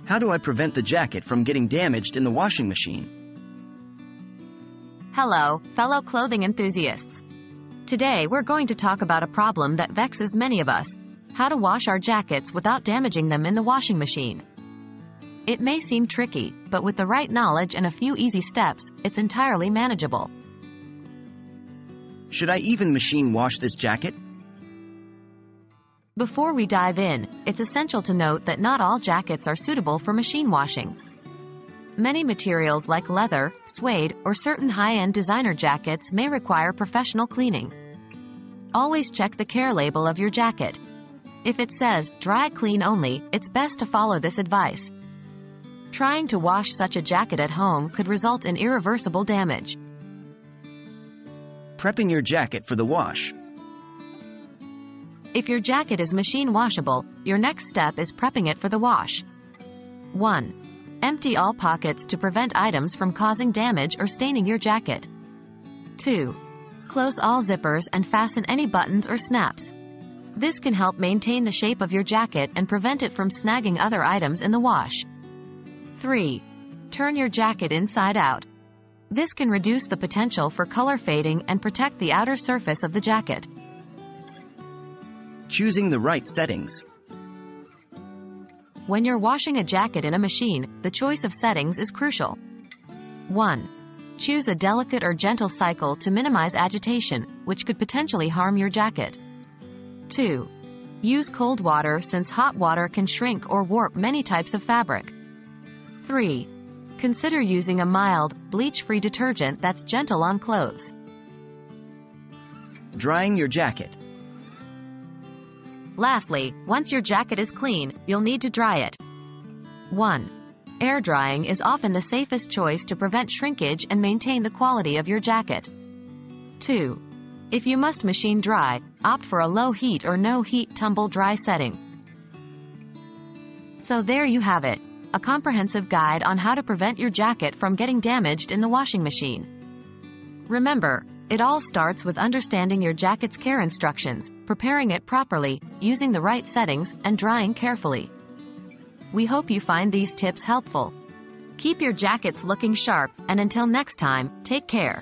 How do I prevent the jacket from getting damaged in the washing machine? Hello, fellow clothing enthusiasts. Today we're going to talk about a problem that vexes many of us: how to wash our jackets without damaging them in the washing machine. It may seem tricky, but with the right knowledge and a few easy steps, it's entirely manageable. Should I even machine wash this jacket? Before we dive in, it's essential to note that not all jackets are suitable for machine washing. Many materials like leather, suede, or certain high-end designer jackets may require professional cleaning. Always check the care label of your jacket. If it says dry clean only, it's best to follow this advice. Trying to wash such a jacket at home could result in irreversible damage. Prepping your jacket for the wash. If your jacket is machine washable, your next step is prepping it for the wash. 1. Empty all pockets to prevent items from causing damage or staining your jacket. 2. Close all zippers and fasten any buttons or snaps. This can help maintain the shape of your jacket and prevent it from snagging other items in the wash. 3. Turn your jacket inside out. This can reduce the potential for color fading and protect the outer surface of the jacket. Choosing the right settings. When you're washing a jacket in a machine, the choice of settings is crucial. 1. Choose a delicate or gentle cycle to minimize agitation, which could potentially harm your jacket. 2. Use cold water since hot water can shrink or warp many types of fabric. 3. Consider using a mild, bleach-free detergent that's gentle on clothes. Drying your jacket. Lastly, once your jacket is clean, you'll need to dry it. 1. Air drying is often the safest choice to prevent shrinkage and maintain the quality of your jacket. 2. If you must machine dry, opt for a low heat or no heat tumble dry setting. So there you have it, a comprehensive guide on how to prevent your jacket from getting damaged in the washing machine. Remember, it all starts with understanding your jacket's care instructions, preparing it properly, using the right settings, and drying carefully. We hope you find these tips helpful. Keep your jackets looking sharp, and until next time, take care.